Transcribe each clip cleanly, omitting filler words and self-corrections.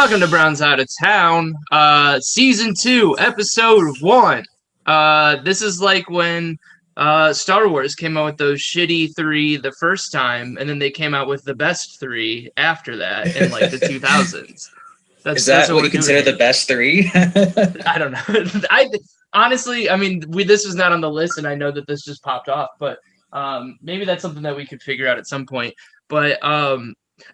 Welcome to Brown's Out of Town, Season 2, Episode 1. This is like when Star Wars came out with those shitty 3 the first time, and then they came out with the best 3 after that in like the 2000s. Is that what you consider the best 3? I don't know. Honestly, I mean, this was not on the list, and I know that this just popped off, but maybe that's something that we could figure out at some point. But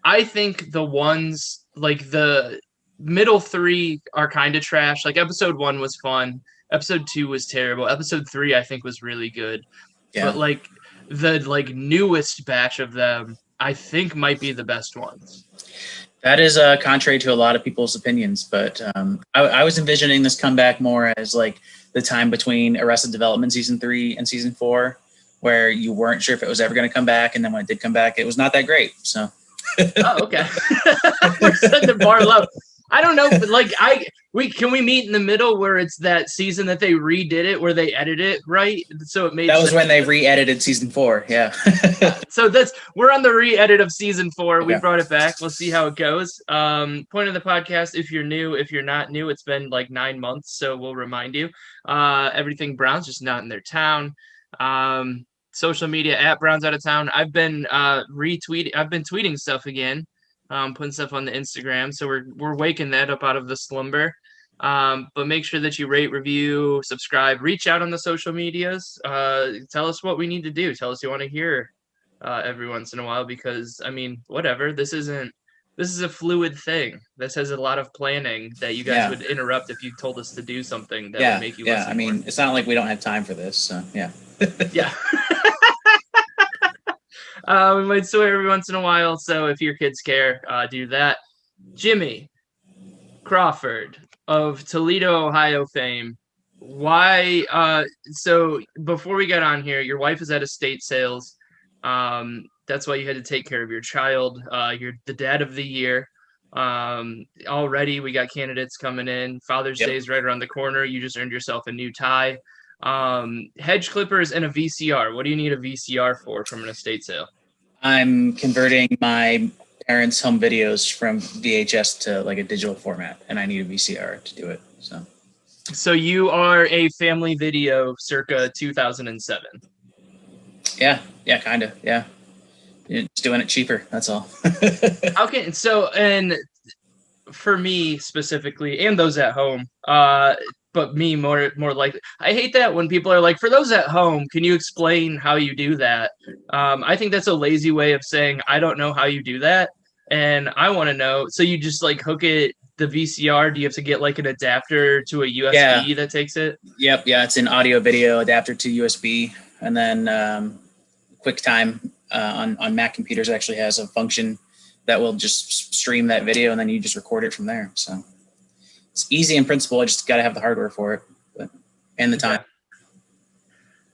I think the ones, like the middle 3 are kind of trash. Like episode 1 was fun. Episode 2 was terrible. Episode 3, I think, was really good. Yeah. But like the newest batch of them, I think might be the best ones. That is contrary to a lot of people's opinions, but I was envisioning this comeback more as like the time between Arrested Development Season 3 and Season 4, where you weren't sure if it was ever going to come back, and then when it did come back, it was not that great. So. Oh, okay. We're setting the bar low. I don't know, but like can we meet in the middle where it's that season that they redid it, where they edited it right, so it made that was when they re-edited Season 4. Yeah. So we're on the re-edit of Season 4. Okay. We brought it back. We'll see how it goes. Point of the podcast: if you're new, if you're not new, it's been like 9 months, so we'll remind you. Everything Browns, just not in their town. Social media at Browns Out of Town. I've been retweeting. I've been tweeting stuff again, putting stuff on the Instagram. So we're waking that up out of the slumber. But make sure that you rate, review, subscribe, reach out on the social medias. Tell us what we need to do. Tell us you want to hear every once in a while, because I mean, whatever. This is a fluid thing. This has a lot of planning that you guys would interrupt if you told us to do something that would make you listen. I mean, more. It's not like we don't have time for this. So yeah. Yeah. We might swear every once in a while, so if your kids care, do that. Jimmy Crawford of Toledo, Ohio fame. Why? So before we get on here, your wife is at estate sales. That's why you had to take care of your child. You're the dad of the year. Already we got candidates coming in. Father's Day is right around the corner. You just earned yourself a new tie. Hedge clippers and a VCR. What do you need a VCR for from an estate sale? I'm converting my parents' home videos from VHS to like a digital format, and I need a VCR to do it. So you are a family video circa 2007. Yeah, kind of. Yeah. Just doing it cheaper. That's all. Okay. So, and for me specifically, and those at home, but me more likely. I hate that when people are like, for those at home, can you explain how you do that? I think that's a lazy way of saying, I don't know how you do that. And I want to know. So you just like hook it, the VCR, do you have to get like an adapter to a USB that takes it? Yep. Yeah. It's an audio video adapter to USB. And then QuickTime on Mac computers actually has a function that will just stream that video, and then you just record it from there. So it's easy in principle. I just got to have the hardware for it, and the time.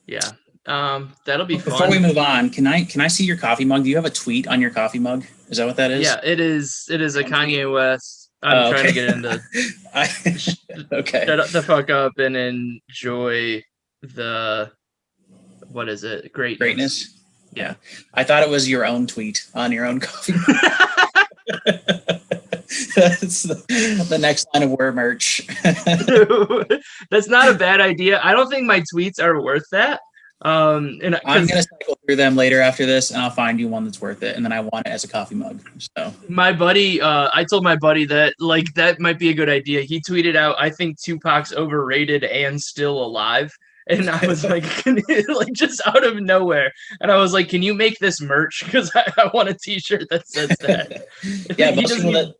Yeah. That'll be fun. Before we move on, can I see your coffee mug? Do you have a tweet on your coffee mug? Is that what that is? Yeah, it is. It is a Kanye West. I'm trying to get into. Okay. Shut the fuck up and enjoy the. What is it? Greatness. Yeah. I thought it was your own tweet on your own coffee mug. That's the next line of wear merch. That's not a bad idea. I don't think my tweets are worth that. I'm gonna cycle through them later after this, and I'll find you one that's worth it, and then I want it as a coffee mug. So my buddy, I told my buddy that like that might be a good idea. He tweeted out, "I think Tupac's overrated and still alive." And I was like, like just out of nowhere. And I was like, can you make this merch? Because I want a t-shirt that says that. Yeah, most people that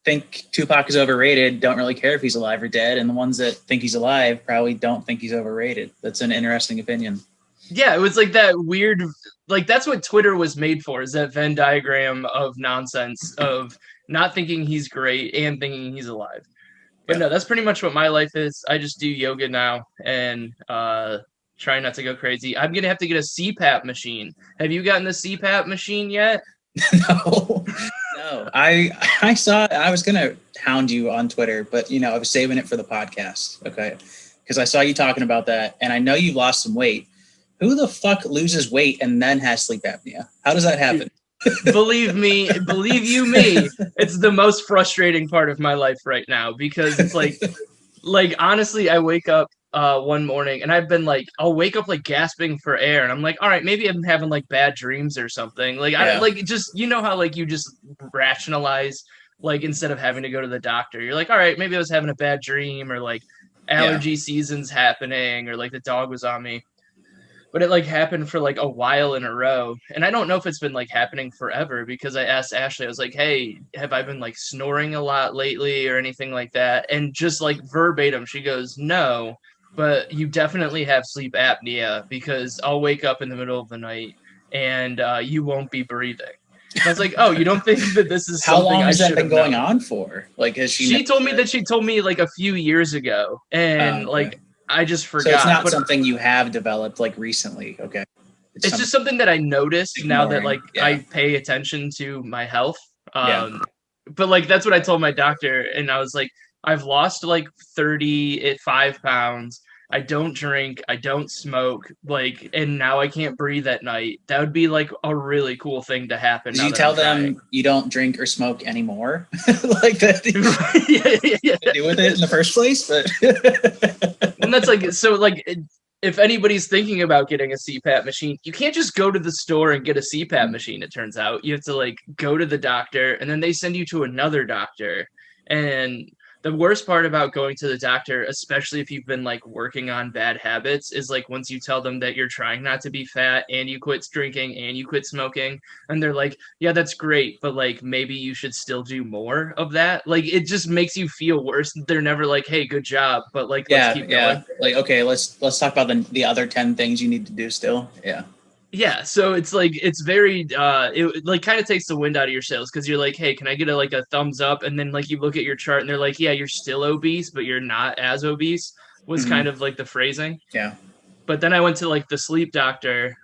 think Tupac is overrated don't really care if he's alive or dead. And the ones that think he's alive probably don't think he's overrated. That's an interesting opinion. Yeah, it was like that weird, like that's what Twitter was made for, is that Venn diagram of nonsense of not thinking he's great and thinking he's alive. But no, that's pretty much what my life is. I just do yoga now and try not to go crazy. I'm going to have to get a CPAP machine. Have you gotten the CPAP machine yet? No. I saw it. I was going to hound you on Twitter, but, I was saving it for the podcast. Okay. Because I saw you talking about that, and I know you've lost some weight. Who the fuck loses weight and then has sleep apnea? How does that happen? Believe me, believe you me, it's the most frustrating part of my life right now because it's like honestly, I wake up one morning and I've been like, I'll wake up like gasping for air, and I'm like, all right, maybe I'm having like bad dreams or something. Like I Yeah. like just how like you just rationalize like instead of having to go to the doctor, you're like, all right, maybe I was having a bad dream or like Yeah. allergy season's happening or like the dog was on me. But it like happened for like a while in a row. And I don't know if it's been like happening forever because I asked Ashley, I was like, hey, have I been like snoring a lot lately or anything like that? And just like verbatim, she goes, no, but you definitely have sleep apnea because I'll wake up in the middle of the night and you won't be breathing. And I was like, oh, you don't think that this is How something long I has that should been have going known? on for? Like, has She told me that she told me like a few years ago, and Okay. like I just So it's forgot. not But something you have developed like recently. Okay. it's just something that I noticed now that ignoring. like Yeah. I pay attention to my health. Yeah. But like that's what I told my doctor, and I was like, I've lost like 35 pounds. I don't drink, I don't smoke, like, and now I can't breathe at night. That would be like a really cool thing to happen Did now you that I'm tell trying. them you don't drink or smoke anymore? Like that Yeah. to do with it in the first place? But And that's like so like if anybody's thinking about getting a CPAP machine, you can't just go to the store and get a CPAP machine, it turns out. You have to like go to the doctor and then they send you to another doctor. And the worst part about going to the doctor, especially if you've been like working on bad habits, is like once you tell them that you're trying not to be fat and you quit drinking and you quit smoking, and they're like, yeah, that's great, but like maybe you should still do more of that. Like it just makes you feel worse. They're never like, hey, good job, but like let's yeah, keep yeah. going. Like, okay, let's talk about the other 10 things you need to do still. Yeah. Yeah, so it's like it's very it like kind of takes the wind out of your sails because you're like, hey, can I get a like a thumbs up? And then like you look at your chart and they're like, yeah, you're still obese, but you're not as obese, was kind Hmm. of like the phrasing. Yeah. But then I went to like the sleep doctor,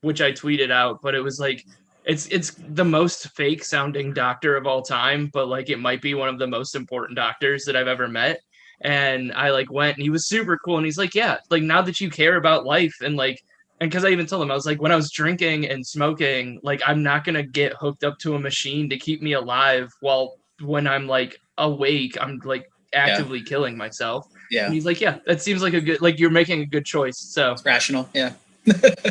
which I tweeted out, but it was like it's the most fake sounding doctor of all time, but like it might be one of the most important doctors that I've ever met. And I like went and he was super cool and he's like, yeah, like now that you care about life and like and because I even told him I was like when I was drinking and smoking, like I'm not gonna get hooked up to a machine to keep me alive while when I'm like awake, I'm like Yeah. actively killing myself. And Yeah. he's like, yeah, that seems like a good, like you're making a good choice. So It's rational. Yeah.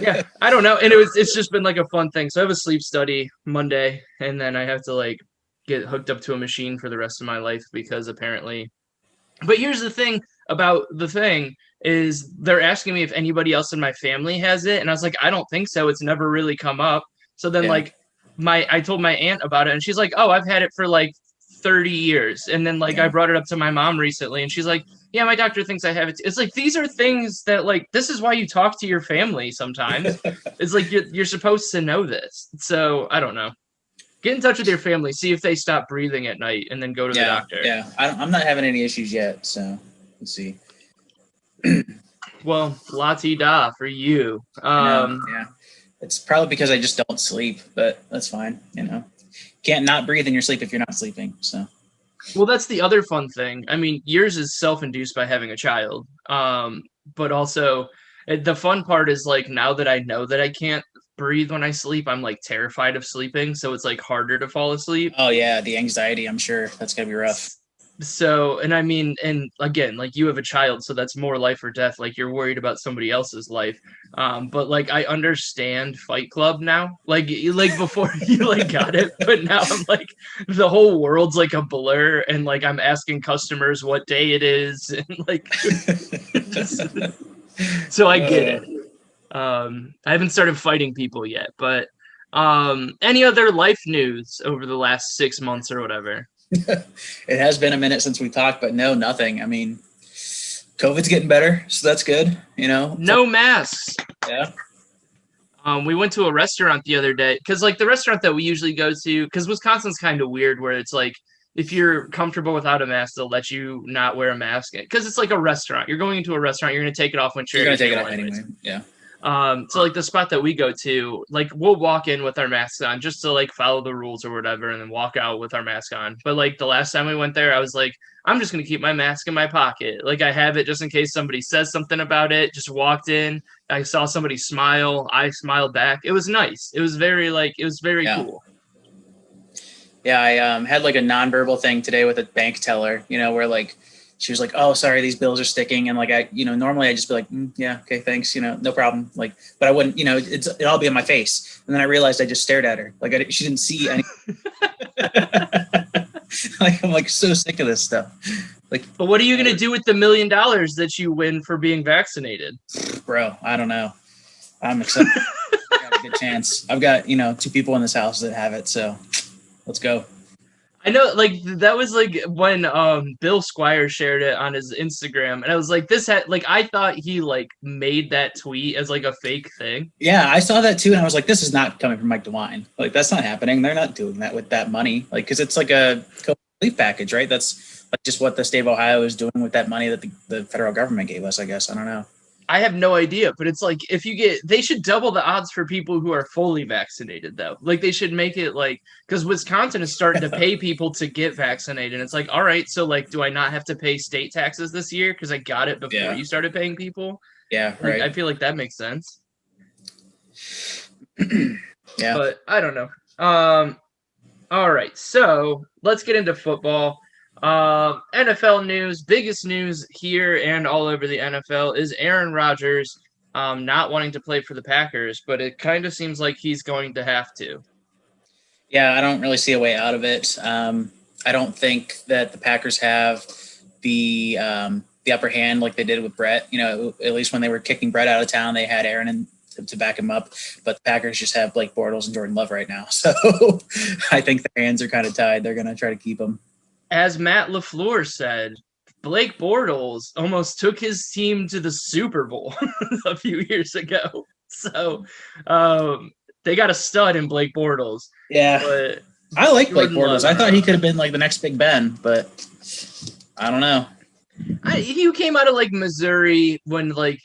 yeah, I don't know. And it's just been like a fun thing. So I have a sleep study Monday and then I have to like get hooked up to a machine for the rest of my life because apparently, but here's the thing about the thing is they're asking me if anybody else in my family has it. And I was like, I don't think so. It's never really come up. So then Yeah. like I told my aunt about it and she's like, oh, I've had it for like 30 years. And then like I Yeah. brought it up to my mom recently and she's like, yeah, my doctor thinks I have it. It's like these are things that like this is why you talk to your family sometimes. It's like you're supposed to know this. So I don't know. Get in touch with your family, see if they stop breathing at night, and then go to the Yeah. doctor. Yeah. I'm not having any issues yet, so let's see. Well, la ti da for you. I know. Yeah. It's probably because I just don't sleep, but that's fine. You know, can't not breathe in your sleep if you're not sleeping. So Well, that's the other fun thing. I mean, yours is self-induced by having a child. But also the fun part is like now that I know that I can't breathe when I sleep, I'm like terrified of sleeping, so it's like harder to fall asleep. oh yeah, the anxiety. I'm sure that's gonna be rough. So, and I mean, and again, like you have a child, so that's more life or death. Like you're worried about somebody else's life. But like I understand Fight Club now. Like before you like got it, but now I'm like the whole world's like a blur, and like I'm asking customers what day it is, and like just, so I get it. I haven't started fighting people yet, but any other life news over the last 6 months or whatever? It has been a minute since we talked, but no, nothing. I mean, COVID's getting better, so that's good. You know, No masks. yeah, We went to a restaurant the other day because, like, the restaurant that we usually go to, because Wisconsin's kind of weird, where it's like if you're comfortable without a mask, they'll let you not wear a mask because it's like a restaurant. You're going into a restaurant, you're going to take it off when you're gonna charity's take it meal off anyways. anyway. Yeah, So like the spot that we go to, like we'll walk in with our masks on just to like follow the rules or whatever, and then walk out with our mask on. But like the last time we went there, I was like, I'm just going to keep my mask in my pocket. Like I have it just in case somebody says something about it. Just walked in. I saw somebody smile. I smiled back. It was nice. It was very cool. Yeah, I had like a nonverbal thing today with a bank teller, where like she was like, "Oh, sorry, these bills are sticking," and like normally I just be like, "Yeah, okay, thanks, no problem." Like, but I wouldn't, it'd all be on my face, and then I realized I just stared at her, like she didn't see any. Like I'm like so sick of this stuff. Like, but what are you gonna do with the $1 million that you win for being vaccinated, bro? I don't know. I'm excited. I got a good chance. I've got 2 people in this house that have it, so. Let's go. I know, like that was like when Bill Squire shared it on his Instagram, and I was like, this had like I thought he like made that tweet as like a fake thing. Yeah, I saw that too, and I was like, this is not coming from Mike DeWine. Like that's not happening. They're not doing that with that money. Like because it's like a relief package, right? That's like just what the state of Ohio is doing with that money that the federal government gave us. I guess I don't know. I have no idea, but it's like they should double the odds for people who are fully vaccinated, though. Like they should make it like because Wisconsin is starting to pay people to get vaccinated. And it's like, all right, so like, do I not have to pay state taxes this year because I got it before you started paying people? Yeah, right. Like, I feel like that makes sense. Yeah, but I don't know. All right, so let's get into football. NFL news, biggest news here and all over the NFL is Aaron Rodgers not wanting to play for the Packers, but it kind of seems like he's going to have to. Yeah, I don't really see a way out of it. I don't think that the Packers have the upper hand like they did with Brett. At least when they were kicking Brett out of town, they had Aaron to back him up. But the Packers just have Blake Bortles and Jordan Love right now. So I think their hands are kind of tied. They're going to try to keep him. As Matt LaFleur said, Blake Bortles almost took his team to the Super Bowl a few years ago. So they got a stud in Blake Bortles. Yeah. But I like Blake Bortles. I thought he could have been like the next Big Ben, but I don't know. He came out of like Missouri when like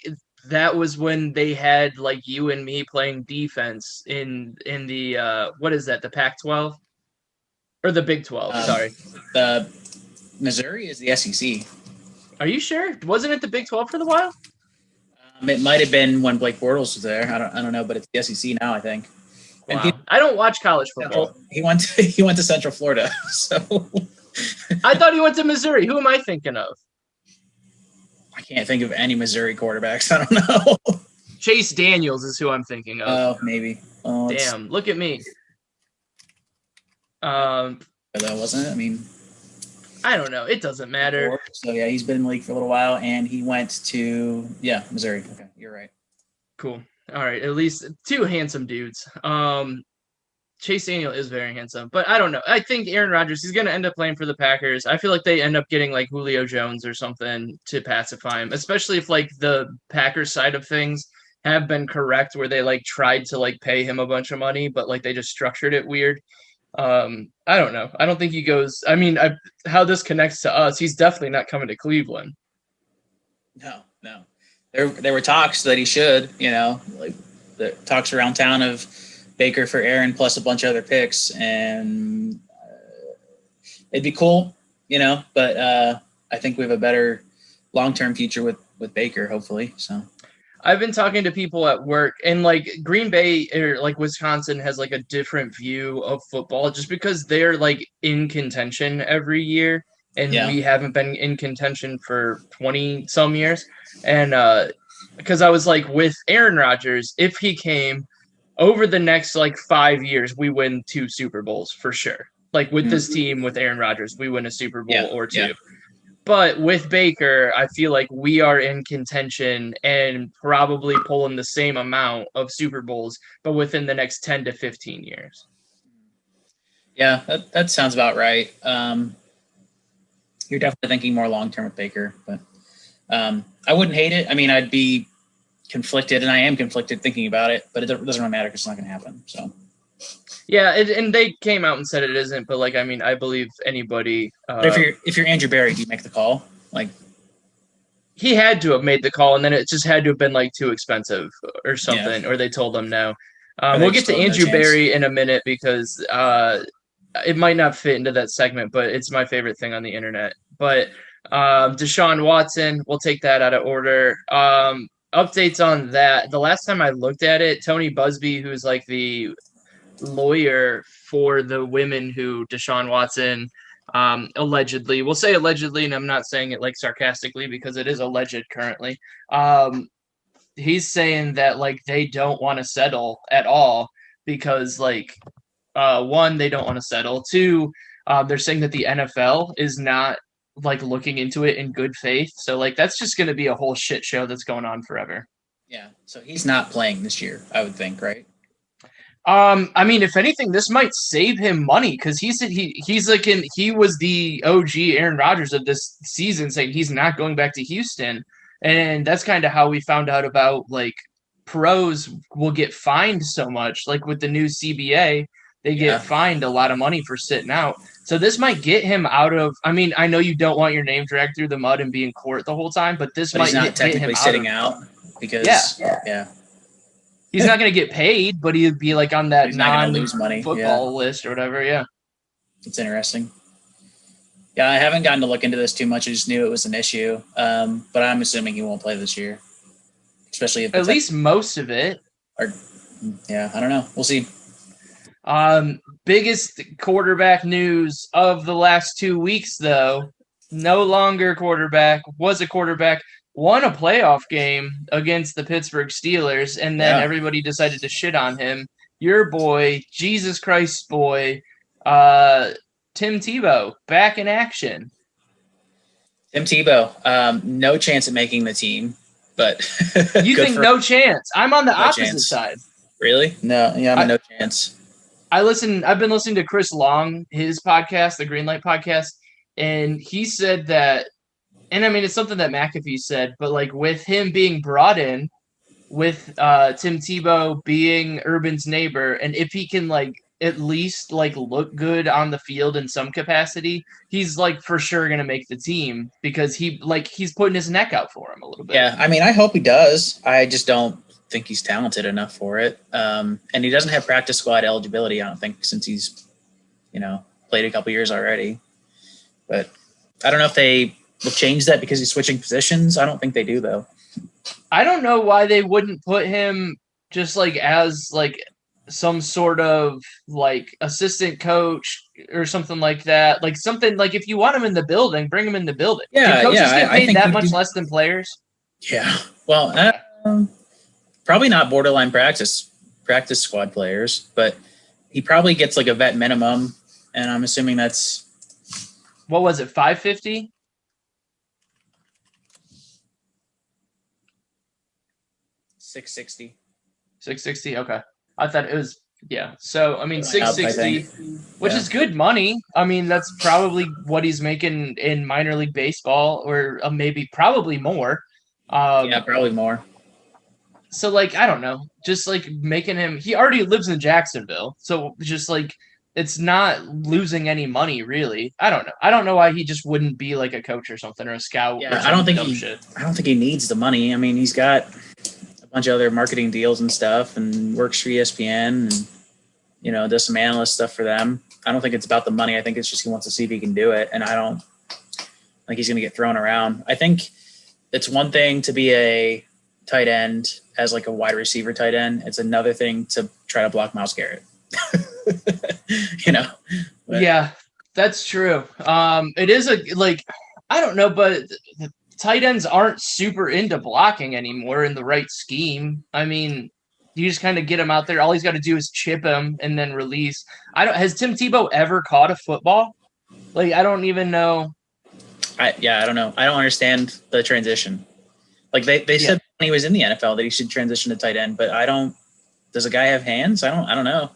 that was when they had like you and me playing defense in the what is that, the Pac-12? Or the Big 12, sorry. The Missouri is the SEC. Are you sure? Wasn't it the Big 12 for the while? It might have been when Blake Bortles was there. I don't know, but it's the SEC now, I think. Wow. I don't watch college football. He went to Central Florida. So I thought he went to Missouri. Who am I thinking of? I can't think of any Missouri quarterbacks. I don't know. Chase Daniels is who I'm thinking of. Oh, maybe. Oh, damn! Look at me. That wasn't it. I mean, I don't know. It doesn't matter. So yeah, he's been in the league for a little while, and he went to Missouri. Okay, you're right. Cool. All right, at least 2 handsome dudes. Chase Daniel is very handsome, but I don't know. I think Aaron Rodgers, he's going to end up playing for the Packers. I feel like they end up getting like Julio Jones or something to pacify him, especially if like the Packers side of things have been correct where they like tried to like pay him a bunch of money, but like they just structured it weird. I don't know. I don't think he goes. I mean, how this connects to us, he's definitely not coming to Cleveland. No. There were talks that he should, like the talks around town of Baker for Aaron plus a bunch of other picks, and it'd be cool, but I think we have a better long-term future with Baker, hopefully. So I've been talking to people at work, and like Green Bay or like Wisconsin has like a different view of football just because they're like in contention every year, and we haven't been in contention for 20 some years. And because I was like, with Aaron Rodgers, if he came over the next like 5 years, we win 2 Super Bowls for sure. Like with this team with Aaron Rodgers, we win a Super Bowl or 2. Yeah. But with Baker, I feel like we are in contention and probably pulling the same amount of Super Bowls, but within the next 10 to 15 years. Yeah, that sounds about right. You're definitely thinking more long-term with Baker, but I wouldn't hate it. I mean, I'd be conflicted, and I am conflicted thinking about it, but it doesn't really matter because it's not going to happen. So. Yeah, and they came out and said it isn't, but like, I mean, I believe anybody. If you're Andrew Berry, do you make the call? Like, he had to have made the call, and then it just had to have been like too expensive or something, or they told him no. We'll get to Andrew Berry in a minute because it might not fit into that segment, but it's my favorite thing on the internet. But Deshaun Watson, we'll take that out of order. Updates on that. The last time I looked at it, Tony Busby, who's like the lawyer for the women who Deshaun Watson allegedly, we'll say allegedly, and I'm not saying it like sarcastically because it is alleged currently. He's saying that like they don't want to settle at all because like one, they don't want to settle. Two, they're saying that the NFL is not like looking into it in good faith. So like that's just going to be a whole shit show that's going on forever. Yeah. So he's not playing this year, I would think, right? I mean, if anything, this might save him money because he said he was the OG Aaron Rodgers of this season, saying he's not going back to Houston, and that's kind of how we found out about like pros will get fined so much. Like with the new CBA, they get fined a lot of money for sitting out. So this might get him out of. I mean, I know you don't want your name dragged through the mud and be in court the whole time, but this might he's not get technically him sitting out because he's not going to get paid, but he'd be like on that non-football list or whatever. Yeah. It's interesting. Yeah, I haven't gotten to look into this too much. I just knew it was an issue. But I'm assuming he won't play this year, especially if at least most of it. I don't know. We'll see. Biggest quarterback news of the last 2 weeks, though. No longer quarterback, was a quarterback. Won a playoff game against the Pittsburgh Steelers, and then everybody decided to shit on him. Your boy, Jesus Christ boy, Tim Tebow, back in action. Tim Tebow, no chance of making the team, but you think no chance? I'm on the opposite side. Really? No, yeah, no chance. I've been listening to Chris Long, his podcast, the Greenlight podcast, and he said that. And I mean, it's something that McAfee said, but like with him being brought in, with Tim Tebow being Urban's neighbor, and if he can like at least like look good on the field in some capacity, he's like for sure gonna make the team because he's putting his neck out for him a little bit. Yeah, I mean, I hope he does. I just don't think he's talented enough for it, and he doesn't have practice squad eligibility. I don't think since he's played a couple years already. But I don't know if they will change that because he's switching positions. I don't think they do, though. I don't know why they wouldn't put him just like as like some sort of like assistant coach or something like that. Like something like if you want him in the building, bring him in the building. Yeah, do coaches get paid that much less than players? Yeah. Well, probably not borderline practice squad players, but he probably gets like a vet minimum, and I'm assuming that's what was it, $550? $660. Okay. I thought it was, so I mean, $660, which is good money. I mean, that's probably what he's making in minor league baseball, or probably more. Probably more. So like, I don't know, just like making him, he already lives in Jacksonville. So just like, it's not losing any money really. I don't know why he just wouldn't be like a coach or something or a scout. Yeah, I don't think he needs the money. I mean, he's got a bunch of other marketing deals and stuff, and works for ESPN, and does some analyst stuff for them. I don't think it's about the money. I think it's just he wants to see if he can do it, and I don't think he's going to get thrown around. I think it's one thing to be a tight end as like a wide receiver tight end. It's another thing to try to block Myles Garrett. Yeah, that's true. It is I don't know, but the tight ends aren't super into blocking anymore in the right scheme. I mean, you just kind of get him out there. All he's got to do is chip him and then release. Has Tim Tebow ever caught a football? Like, I don't even know. I don't know. I don't understand the transition. Like they said when he was in the NFL that he should transition to tight end, but does a guy have hands? I don't know.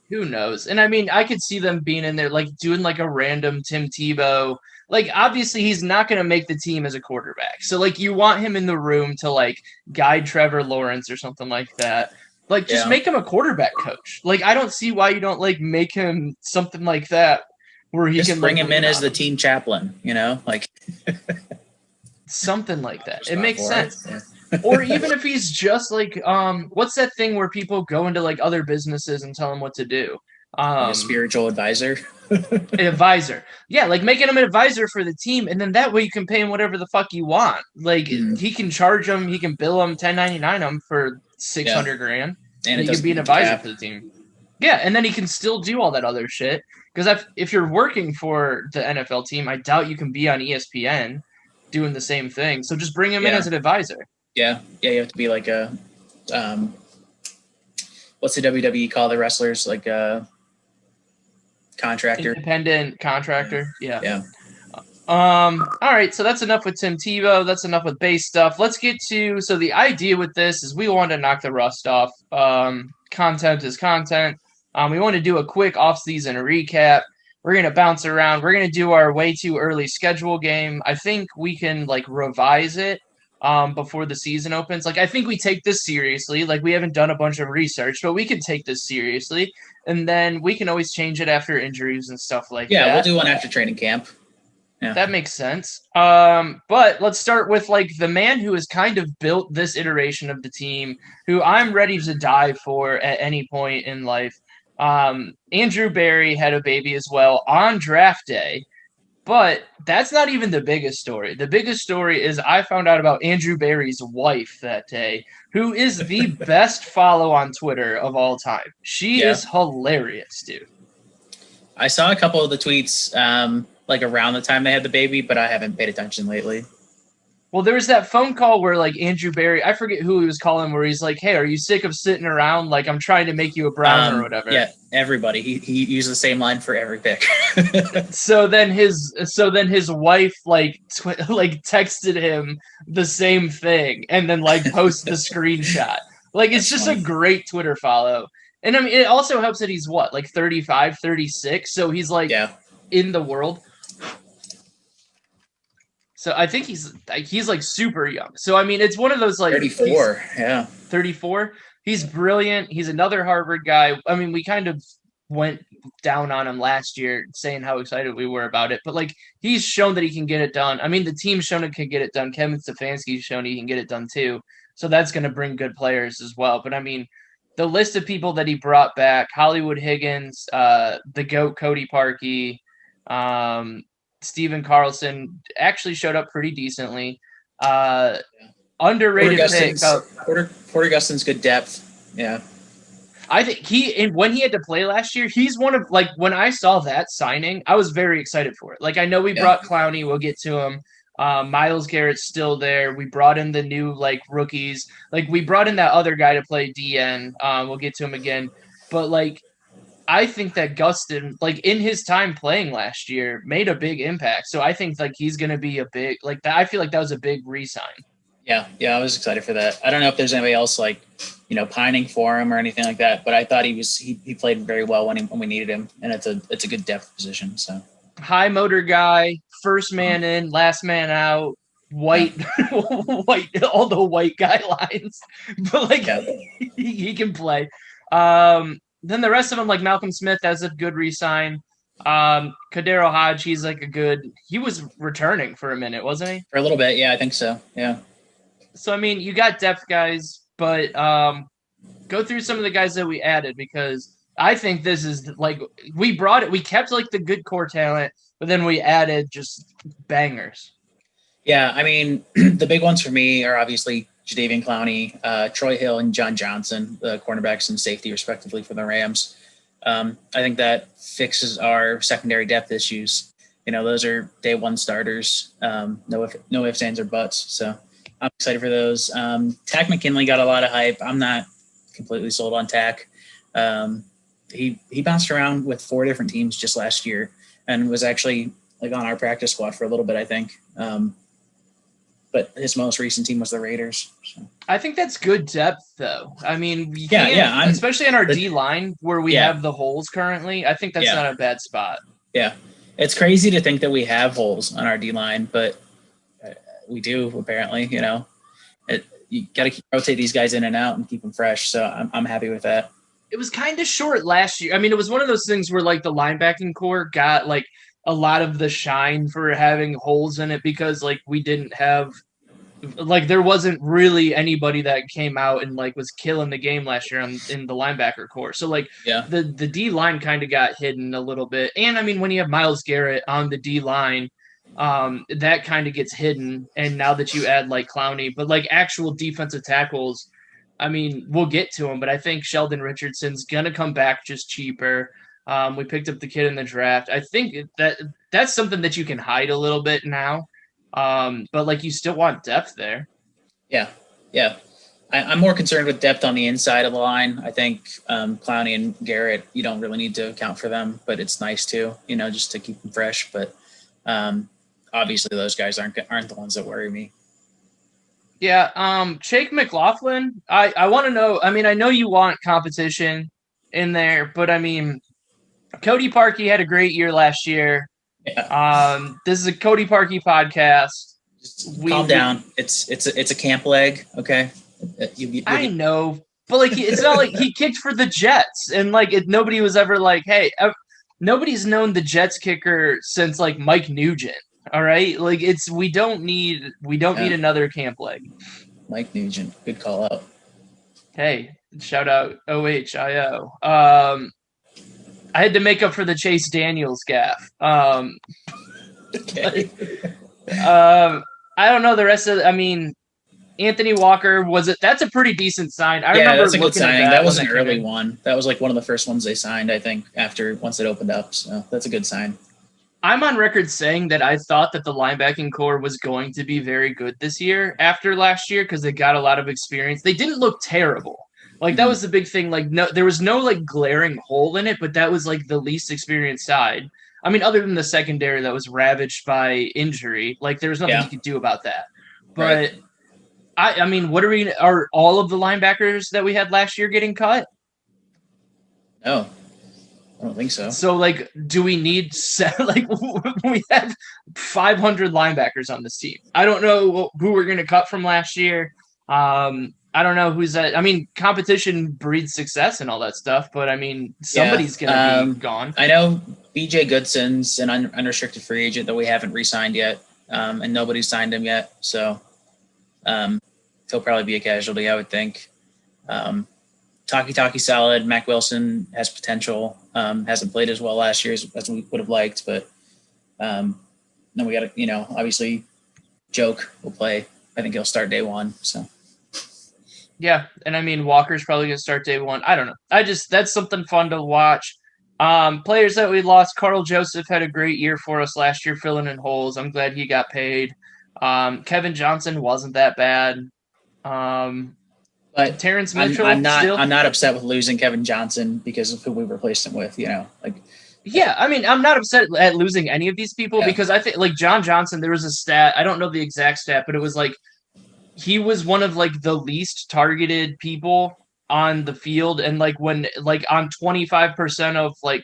Who knows? And I mean, I could see them being in there, like doing like a random Tim Tebow. Like, obviously, he's not going to make the team as a quarterback. So, like, you want him in the room to like guide Trevor Lawrence or something like that. Like, just make him a quarterback coach. Like, I don't see why you don't like make him something like that where he just can bring him in as the team chaplain. Like something like that. It makes sense. Yeah. Or even if he's just like, what's that thing where people go into like other businesses and tell them what to do? Like a spiritual advisor. An advisor. Yeah, like making him an advisor for the team, and then that way you can pay him whatever the fuck you want. Like he can charge him, he can bill him 1099 him for 600 grand. And he can be an advisor for the team. Yeah, and then he can still do all that other shit. Because if you're working for the NFL team, I doubt you can be on ESPN doing the same thing. So just bring him in as an advisor. Yeah, you have to be like a what's the WWE call the wrestlers, like a contractor, independent contractor. Yeah. All right, so that's enough with Tim Tebow. That's enough with base stuff. Let's get to, so the idea with this is we want to knock the rust off. Content is content. We want to do a quick off-season recap. We're going to bounce around. We're going to do our way too early schedule game. I think we can revise it before the season opens. I think we take this seriously. We haven't done a bunch of research, but we can take this seriously. And then we can always change it after injuries and stuff like that. Yeah, we'll do one after training camp. Yeah. That makes sense. But let's start with the man who has kind of built this iteration of the team, who I'm ready to die for at any point in life. Andrew Berry had a baby as well on draft day, but that's not even the biggest story. The biggest story is I found out about Andrew Berry's wife that day, who is the best follow on Twitter of all time. She is hilarious, dude. I saw a couple of the tweets around the time they had the baby, but I haven't paid attention lately. Well, there was that phone call where Andrew Berry, I forget who he was calling, where he's like, "Hey, are you sick of sitting around? I'm trying to make you a Brown or whatever." Yeah, everybody. He used the same line for every pick. So then his wife texted him the same thing and then posted the screenshot. It's just a great Twitter follow. And I mean, it also helps that he's 35, 36, so he's in the world. So I think he's super young. So I mean, it's one of those 34. Yeah, 34. He's brilliant. He's another Harvard guy. I mean, we kind of went down on him last year, saying how excited we were about it. But he's shown that he can get it done. I mean, the team's shown it can get it done. Kevin Stefanski's shown he can get it done too. So that's going to bring good players as well. But I mean, the list of people that he brought back: Hollywood Higgins, the GOAT Cody Parkey. Steven Carlson actually showed up pretty decently. Underrated pick. Porter Gustin's good depth. Yeah. I think when he had to play last year, he's one of when I saw that signing, I was very excited for it. I know we brought Clowney, we'll get to him. Myles Garrett's still there. We brought in the new rookies. We brought in that other guy to play DN. We'll get to him again. But I think that Gustin, in his time playing last year, made a big impact. So I think he's going to be a big that. I feel that was a big re-sign. Yeah, I was excited for that. I don't know if there's anybody else pining for him or anything like that, but I thought he played very well when we needed him, and it's a good depth position. So high motor guy, first man in, last man out, white, all the white guy lines, but he can play. Then the rest of them, Malcolm Smith, that's a good re-sign. Kadero Hodge, he's he was returning for a minute, wasn't he? For a little bit, yeah, I think so. Yeah. So I mean, you got depth guys, but go through some of the guys that we added, because I think this is we kept the good core talent, but then we added just bangers. Yeah, I mean, the big ones for me are obviously Jadeveon Clowney, Troy Hill, and John Johnson, the cornerbacks and safety, respectively, for the Rams. I think that fixes our secondary depth issues. Those are day one starters. No ifs, ands, or buts. So I'm excited for those. Takk McKinley got a lot of hype. I'm not completely sold on Takk. He bounced around with 4 different teams just last year and was actually on our practice squad for a little bit, I think. But his most recent team was the Raiders. So. I think that's good depth, though. I mean, especially in our D line where we have the holes currently. I think that's not a bad spot. Yeah, it's crazy to think that we have holes on our D line, but we do apparently. You got to rotate these guys in and out and keep them fresh. So I'm happy with that. It was kind of short last year. I mean, it was one of those things where the linebacking core got a lot of the shine for having holes in it because we didn't have like there wasn't really anybody that came out and like was killing the game last year in the linebacker core. So like Yeah. the D line kind of got hidden a little bit. And I mean, when you have Myles Garrett on the D line, that kind of gets hidden. And now that you add like Clowney, but like actual defensive tackles, I mean, we'll get to him, but I think Sheldon Richardson's gonna come back just cheaper. We picked up the kid in the draft. I think that's something that you can hide a little bit now. But like you still want depth there. Yeah. Yeah. I'm more concerned with depth on the inside of the line. I think Clowney and Garrett, you don't really need to account for them, but it's nice to, just to keep them fresh. But obviously those guys aren't the ones that worry me. Yeah, Jake McLaughlin, I want to know, I mean, I know you want competition in there, but I mean, Cody Parkey had a great year last year. Yeah. This is a Cody Parkey podcast. Just calm down. It's a camp leg, okay? I know, but like it's not like he kicked for the Jets, and like nobody was ever like, hey, nobody's known the Jets kicker since like Mike Nugent. All right, like we don't need another camp leg. Mike Nugent, good call out. Hey, shout out OHIO. I had to make up for the Chase Daniels gaff. Okay. I don't know the rest of. I mean, Anthony Walker that's a pretty decent sign. I remember that's a good signing. That was an early in. one. That was like one of the first ones they signed, I think, once it opened up. So that's a good sign. I'm on record saying that I thought that the linebacking core was going to be very good this year after last year because they got a lot of experience. They didn't look terrible. Like that was the big thing. Like there was no like glaring hole in it, but that was like the least experienced side. I mean, other than the secondary that was ravaged by injury, like there was nothing you could do about that. But I mean, are all of the linebackers that we had last year getting cut? No. I don't think so. So, like, do we need like we have 500 linebackers on this team? I don't know who we're going to cut from last year. I don't know who's that. I mean, competition breeds success and all that stuff, but I mean, somebody's going to be gone. I know BJ Goodson's an unrestricted free agent that we haven't re-signed yet, and nobody's signed him yet. So he'll probably be a casualty, I would think. Taki solid. Mac Wilson has potential. Hasn't played as well last year as we would have liked, but then we got to, obviously Joke will play. I think he'll start day one. So yeah, and I mean Walker's probably gonna start day one. I don't know. That's something fun to watch. Players that we lost. Carl Joseph had a great year for us last year, filling in holes. I'm glad he got paid. Kevin Johnson wasn't that bad. But Terrence Mitchell, I'm not upset with losing Kevin Johnson because of who we replaced him with. Yeah, I mean, I'm not upset at losing any of these people because I think like John Johnson, there was a stat. I don't know the exact stat, but it was like he was one of like the least targeted people on the field, and like when like on 25% of like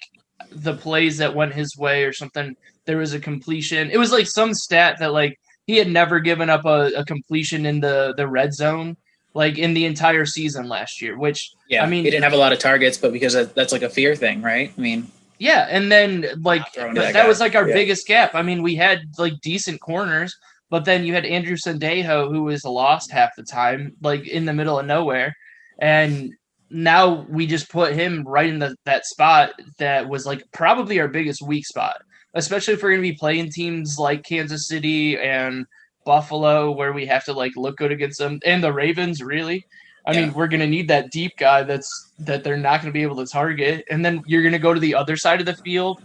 the plays that went his way or something, there was a completion. It was like some stat that like he had never given up a completion in the red zone. Like in the entire season last year, which I mean, he didn't have a lot of targets, but because that's like a fear thing, right? I mean, yeah, and then like that was like our biggest gap. I mean, we had like decent corners, but then you had Andrew Sandejo, who was lost half the time, like in the middle of nowhere, and now we just put him right in that spot that was like probably our biggest weak spot, especially if we're going to be playing teams like Kansas City and Buffalo, where we have to like look good against them, and the Ravens. Really, I mean, we're gonna need that deep guy that they're not gonna be able to target, and then you're gonna go to the other side of the field,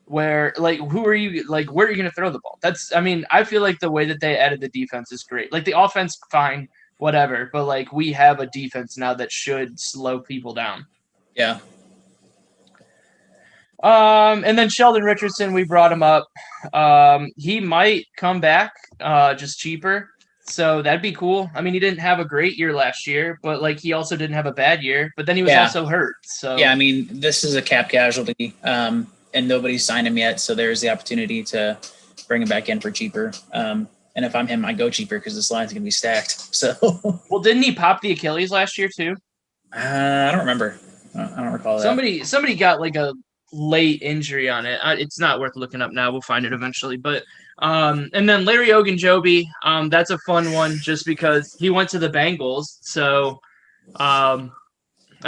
where like where are you gonna throw the ball? I mean, I feel like the way that they added the defense is great. Like the offense, fine, whatever, but like we have a defense now that should slow people down. Yeah. And then Sheldon Richardson, we brought him up. He might come back, just cheaper. So that'd be cool. I mean, he didn't have a great year last year, but like he also didn't have a bad year. But then he was also hurt. So yeah, I mean, this is a cap casualty, and nobody's signed him yet. So there's the opportunity to bring him back in for cheaper. And if I'm him, I go cheaper because this line's gonna be stacked. So well, didn't he pop the Achilles last year too? I don't remember. I don't recall that. Somebody got like a late injury on it. It's not worth looking up now. We'll find it eventually. But And then Larry Ogunjobi, that's a fun one just because he went to the Bengals. So, I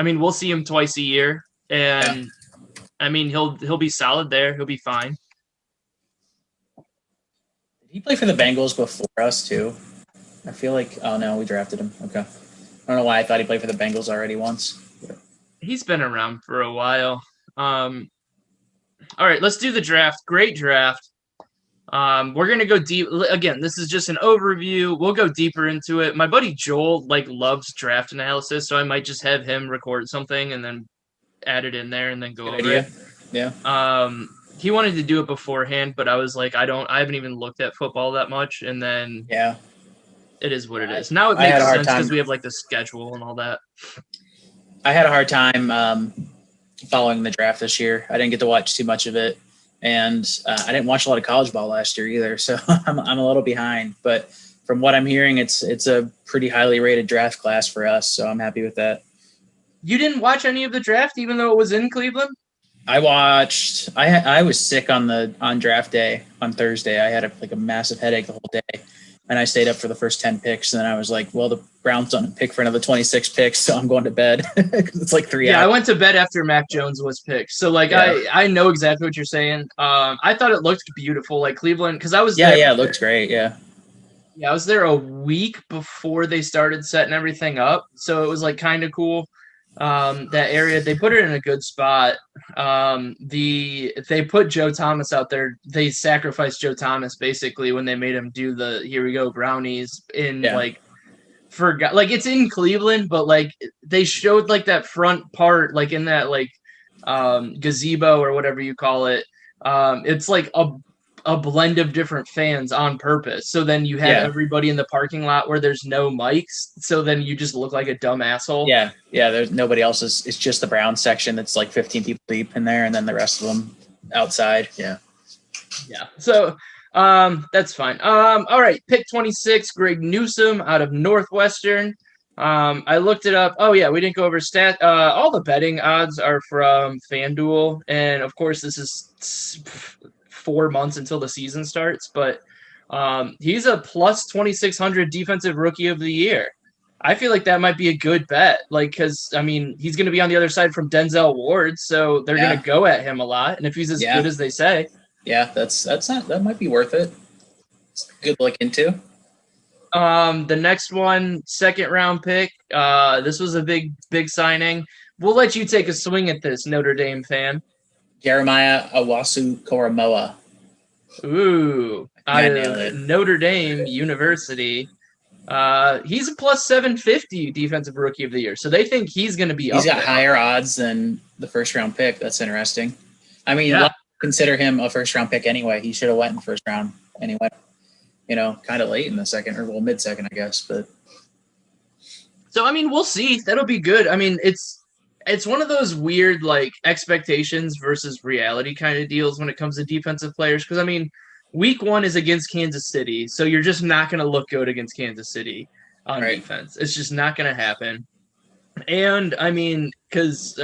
mean, we'll see him twice a year, and I mean, he'll be solid there. He'll be fine. Did he play for the Bengals before us too? I feel like, oh no, we drafted him. Okay. I don't know why I thought he played for the Bengals already once. He's been around for a while. All right, let's do the draft. Great draft. We're gonna go deep again. This is just an overview. We'll go deeper into it. My buddy Joel loves draft analysis, so I might just have him record something and then add it in there and then go over it. Yeah. He wanted to do it beforehand, but I was like, I haven't even looked at football that much, and then it is what it is. Now it makes sense because we have the schedule and all that. I had a hard time following the draft this year. I didn't get to watch too much of it. And I didn't watch a lot of college ball last year either, so I'm a little behind. But from what I'm hearing, it's a pretty highly rated draft class for us, so I'm happy with that. You didn't watch any of the draft, even though it was in Cleveland? I watched. I was sick on draft day on Thursday. I had a massive headache the whole day, and I stayed up for the first 10 picks. And then I was like, well, the Browns don't pick for another 26 picks, so I'm going to bed because it's 3 hours. Yeah, I went to bed after Mac Jones was picked. So I know exactly what you're saying. I thought it looked beautiful, Cleveland, because I was there. Yeah, it looked great. Yeah, I was there a week before they started setting everything up, so it was kind of cool. That area, they put it in a good spot. They put Joe Thomas out there. They sacrificed Joe Thomas basically when they made him do the "Here we go" brownies in it's in Cleveland, but they showed that front part in that gazebo or whatever you call it. It's a blend of different fans on purpose. So then you have everybody in the parking lot where there's no mics. So then you just look like a dumb asshole. Yeah. There's nobody else. It's just the Brown section that's 15 people deep in there, and then the rest of them outside. Yeah. So that's fine. All right. Pick 26, Greg Newsome out of Northwestern. I looked it up. Oh yeah, we didn't go over stat. All the betting odds are from FanDuel, and of course this is 4 months until the season starts, but he's a plus 2,600 defensive rookie of the year. I feel like that might be a good bet, because he's going to be on the other side from Denzel Ward, so they're going to go at him a lot. And if he's as good as they say, that might be worth it. It's a good look into. The next one, second round pick. This was a big signing. We'll let you take a swing at this, Notre Dame fan. Jeremiah Owusu-Koramoah. Ooh, out of Notre Dame University. He's a plus 750 defensive rookie of the year. So they think he's going to be He's got higher odds than the first round pick. That's interesting. Consider him a first round pick anyway. He should have went in the first round anyway. Kind of late in the second or mid second, I guess. But so we'll see. That'll be good. It's one of those weird expectations versus reality kind of deals when it comes to defensive players. Because week 1 is against Kansas City, so you're just not going to look good against Kansas City on defense. It's just not going to happen. And because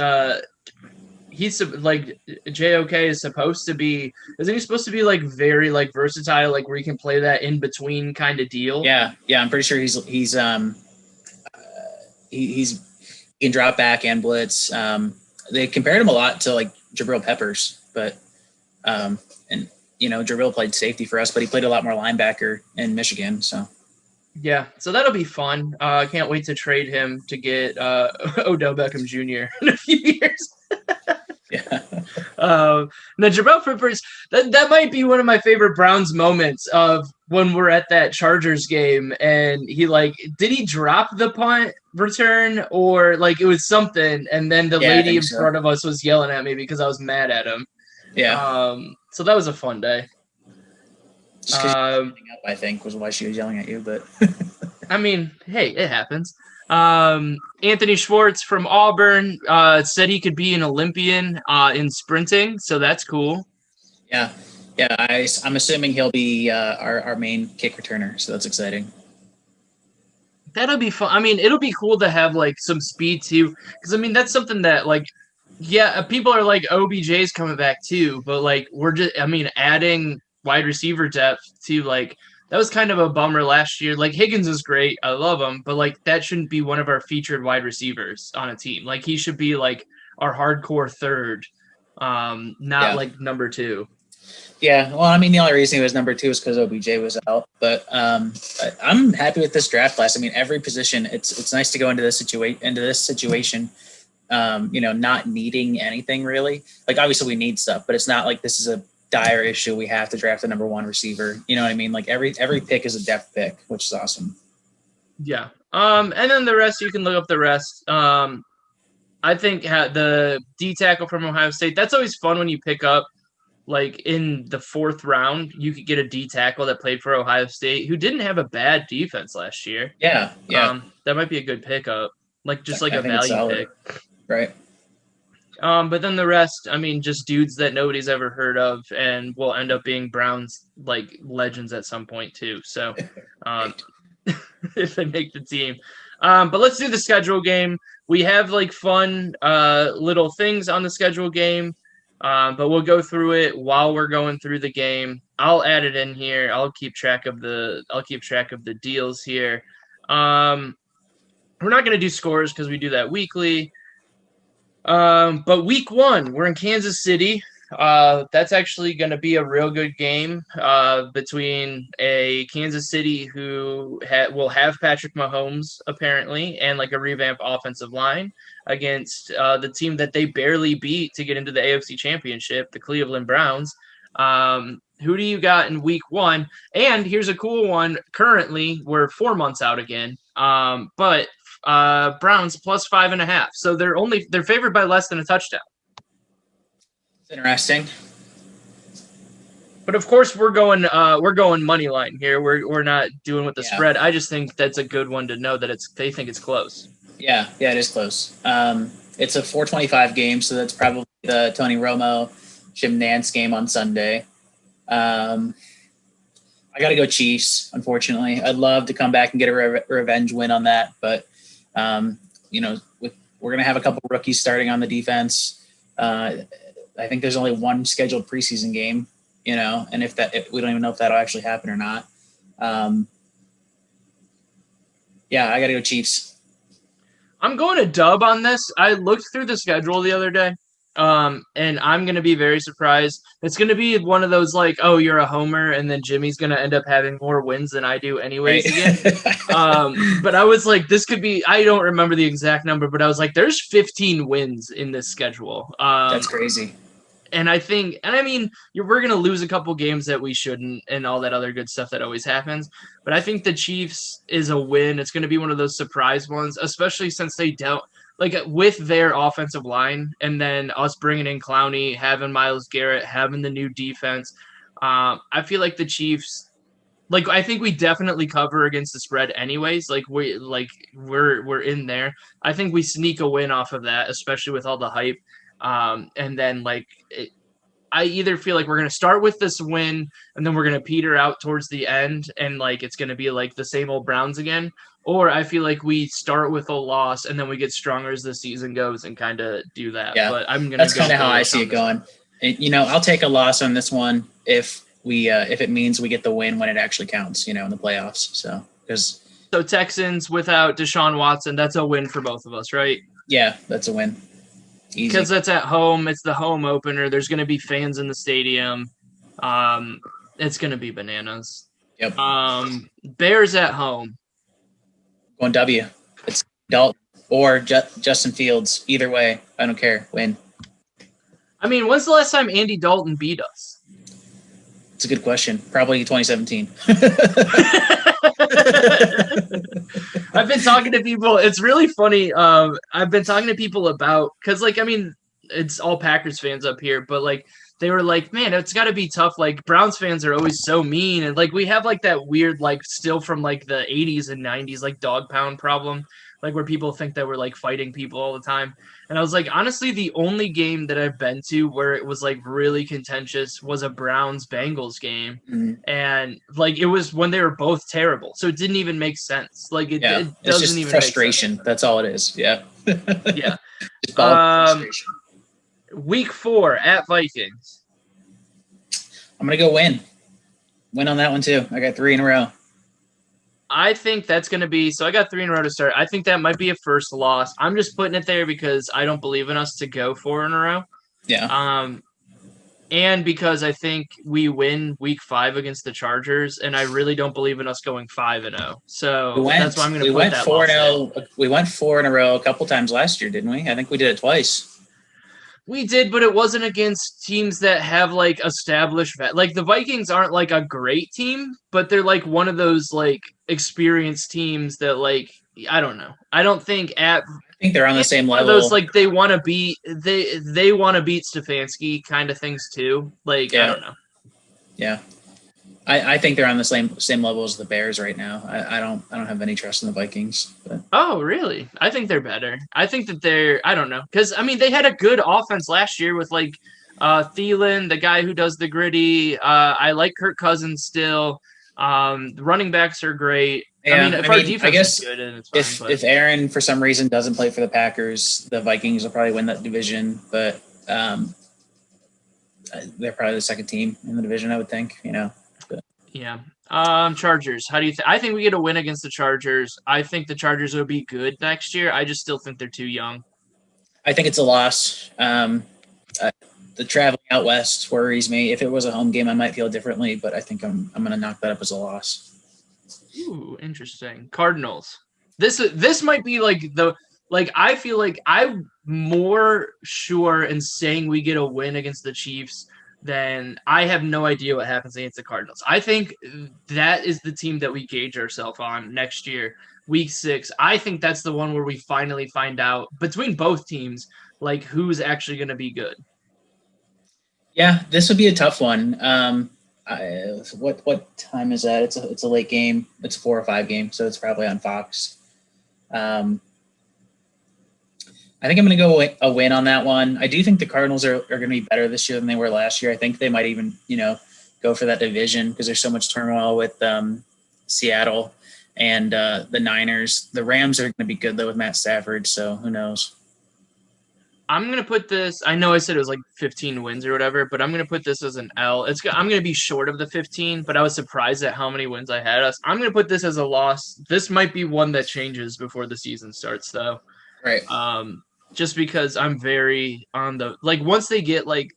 he's JOK is supposed to be, isn't he supposed to be very versatile, where he can play that in between kind of deal? Yeah. I'm pretty sure he's he can drop back and blitz. They compared him a lot to Jabril Peppers, but Jabril played safety for us, but he played a lot more linebacker in Michigan. So so that'll be fun. I can't wait to trade him to get Odell Beckham Jr. in a few years. Now Jabril Peppers, that might be one of my favorite Browns moments of when we're at that Chargers game, and he did he drop the punt return or it was something, and then the lady in front of us was yelling at me because I was mad at him. So that was a fun day. Just up, I think was why she was yelling at you, but hey, it happens. Anthony Schwartz from Auburn said he could be an Olympian in sprinting, so that's cool. I'm assuming he'll be our main kick returner, so that's exciting. That'll be fun. It'll be cool to have some speed too, because that's something that people are OBJ's coming back too, but we're just adding wide receiver depth too. Like that was kind of a bummer last year. Like Higgins is great, I love him, but like that shouldn't be one of our featured wide receivers on a team. Like he should be like our hardcore third, not like number 2. Yeah, well, I mean, the only reason he was number 2 is because OBJ was out. But I'm happy with this draft class. I mean, every position, it's nice to go into this situation, not needing anything really. Like, obviously, we need stuff, but it's not like this is a dire issue. We have to draft a number 1 receiver. You know what I mean? Like every pick is a depth pick, which is awesome. Yeah. And then the rest, you can look up the rest. I think the D tackle from Ohio State. That's always fun when you pick up. Like in the 4th round, you could get a D tackle that played for Ohio State who didn't have a bad defense last year. Yeah. That might be a good pickup, like just like a value pick. Right. But then the rest, I mean, just dudes that nobody's ever heard of and will end up being Browns like legends at some point too. So, if they make the team. But let's do the schedule game. We have like fun little things on the schedule game. But we'll go through it while we're going through the game. I'll add it in here. I'll keep track of the deals here. We're not going to do scores because we do that weekly. But week 1, we're in Kansas City. That's actually going to be a real good game between a Kansas City who will have Patrick Mahomes apparently and like a revamped offensive line against the team that they barely beat to get into the AFC Championship, the Cleveland Browns. Who do you got in week 1? And here's a cool one. Currently, we're 4 months out again. But Browns plus 5.5. So they're favored by less than a touchdown. Interesting. But of course we're going money line here. We're not doing with the spread. I just think that's a good one to know that they think it's close. Yeah, it is close. It's a 4:25 game, so that's probably the Tony Romo, Jim Nantz game on Sunday. I got to go Chiefs, unfortunately. I'd love to come back and get a revenge win on that, but we're going to have a couple rookies starting on the defense. I think there's only one scheduled preseason game, and if we don't even know if that'll actually happen or not. I got to go Chiefs. I'm going to dub on this. I looked through the schedule the other day, and I'm going to be very surprised. It's going to be one of those like, oh, you're a homer, and then Jimmy's going to end up having more wins than I do anyways again. But I was like, this could be – I don't remember the exact number, but I was like, there's 15 wins in this schedule. That's crazy. And we're going to lose a couple games that we shouldn't and all that other good stuff that always happens. But I think the Chiefs is a win. It's going to be one of those surprise ones, especially since they dealt like with their offensive line and then us bringing in Clowney, having Myles Garrett, having the new defense. I feel like the Chiefs, like I think we definitely cover against the spread anyways. We're in there. I think we sneak a win off of that, especially with all the hype. And then I either feel like we're going to start with this win and then we're going to peter out towards the end and like it's going to be like the same old Browns again, or I feel like we start with a loss and then we get stronger as the season goes and kind of do that. Yeah, but I'm going to that's kind of how I see it going. And, I'll take a loss on this one if it means we get the win when it actually counts, in the playoffs. So Texans without Deshaun Watson, that's a win for both of us, right? Yeah, that's a win. Because that's at home. It's the home opener. There's going to be fans in the stadium. It's going to be bananas. Yep. Bears at home. Going W. It's Dalton or Justin Fields. Either way, I don't care. Win. I mean, when's the last time Andy Dalton beat us? It's a good question. Probably 2017. I've been talking to people. It's really funny. I've been talking to people about because, it's all Packers fans up here, but they were like, man, it's got to be tough. Like Browns fans are always so mean, and we have that weird still from the 80s and 90s dog pound problem, where people think that we're fighting people all the time. And I was like, honestly, the only game that I've been to where it was really contentious was a Browns Bengals game. Mm-hmm. And it was when they were both terrible. So it didn't even make sense. It doesn't it's just even frustration. Make sense. That's all it is. Yeah. Yeah. Frustration. Week 4 at Vikings. I'm going to go win. Win on that one too. I got 3 in a row. I think that's going to be so. I got 3 in a row to start. I think that might be a first loss. I'm just putting it there because I don't believe in us to go 4 in a row. Yeah. And because I think we win week 5 against the Chargers, and I really don't believe in us going 5-0. So that's why I'm going to put that loss there. We went 4 in a row a couple times last year, didn't we? I think we did it twice. We did, but it wasn't against teams that have like established like the Vikings aren't like a great team, but they're like one of those like experienced teams that like I don't know. I don't think I think they're on the same level. Those like they want to beat they want to beat Stefanski kind of things too. Like I don't know. Yeah. I think they're on the same level as the Bears right now. I don't have any trust in the Vikings. But. Oh, really? I think they're better. I think that I don't know. Because, I mean, they had a good offense last year with, like, Thielen, the guy who does the gritty. I like Kirk Cousins still. The running backs are great. Yeah, our defense is good, and it's fine, if Aaron, for some reason, doesn't play for the Packers, the Vikings will probably win that division. But they're probably the second team in the division, I would think, Yeah. Chargers. How do you think? I think we get a win against the Chargers. I think the Chargers will be good next year. I just still think they're too young. I think it's a loss. The traveling out west worries me. If it was a home game, I might feel differently, but I think I'm going to knock that up as a loss. Ooh, interesting. Cardinals. This might be I feel like I'm more sure in saying we get a win against the Chiefs then I have no idea what happens against the Cardinals. I think that is the team that we gauge ourselves on next year, week 6. I think that's the one where we finally find out between both teams, like who's actually going to be good. Yeah, this would be a tough one. What time is that? It's a late game. It's a 4 or 5 game, so it's probably on Fox. I think I'm going to go a win on that one. I do think the Cardinals are going to be better this year than they were last year. I think they might even, go for that division because there's so much turmoil with Seattle and the Niners. The Rams are going to be good, though, with Matt Stafford, so who knows? I'm going to put this – I know I said it was like 15 wins or whatever, but I'm going to put this as an L. I'm going to be short of the 15, but I was surprised at how many wins I had. I'm going to put this as a loss. This might be one that changes before the season starts, though. Right. Just because I'm very on the – like once they get like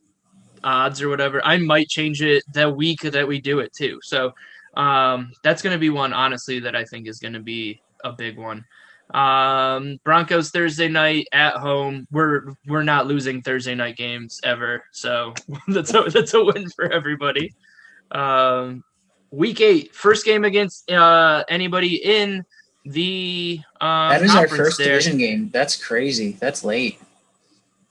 odds or whatever, I might change it that week that we do it too. So that's going to be one, honestly, that I think is going to be a big one. Broncos Thursday night at home. We're not losing Thursday night games ever. So that's a win for everybody. Week 8, first game against anybody in the that is our first division game. That's crazy. That's late.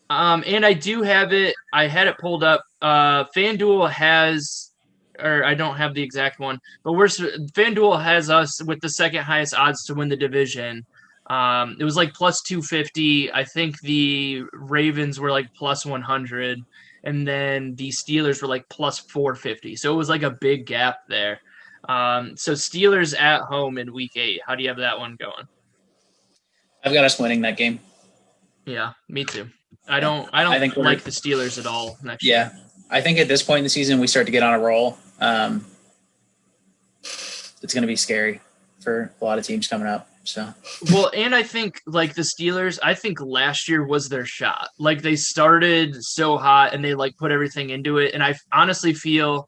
And I do have it. I had it pulled up. FanDuel has, or I don't have the exact one, but FanDuel has us with the second highest odds to win the division. It was like plus 250. I think the Ravens were like plus 100, and then the Steelers were like plus 450. So it was like a big gap there. So Steelers at home in week 8. How do you have that one going? I've got us winning that game. Yeah, me too. I don't like the Steelers at all next year. Yeah, I think at this point in the season we start to get on a roll. It's going to be scary for a lot of teams coming up. So well, and I think like the Steelers, I think last year was their shot. Like they started so hot and they like put everything into it. And I honestly feel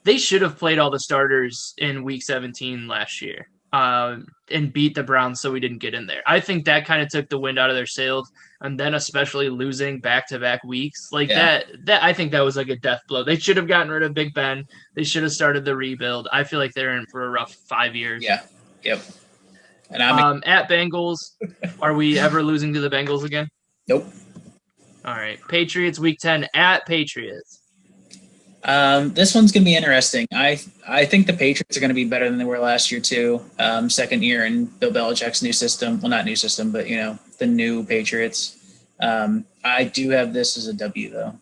they should have played all the starters in week 17 last year and beat the Browns so we didn't get in there. I think that kind of took the wind out of their sails. And then especially losing back-to-back weeks like that I think that was like a death blow. They should have gotten rid of Big Ben. They should have started the rebuild. I feel like they're in for a rough 5 years. Yeah. Yep. And at Bengals, are we ever losing to the Bengals again? Nope. All right. Patriots week 10 at Patriots. This one's going to be interesting. I think the Patriots are going to be better than they were last year too. Second year in Bill Belichick's new system. Well, not new system, but the new Patriots. I do have this as a W though.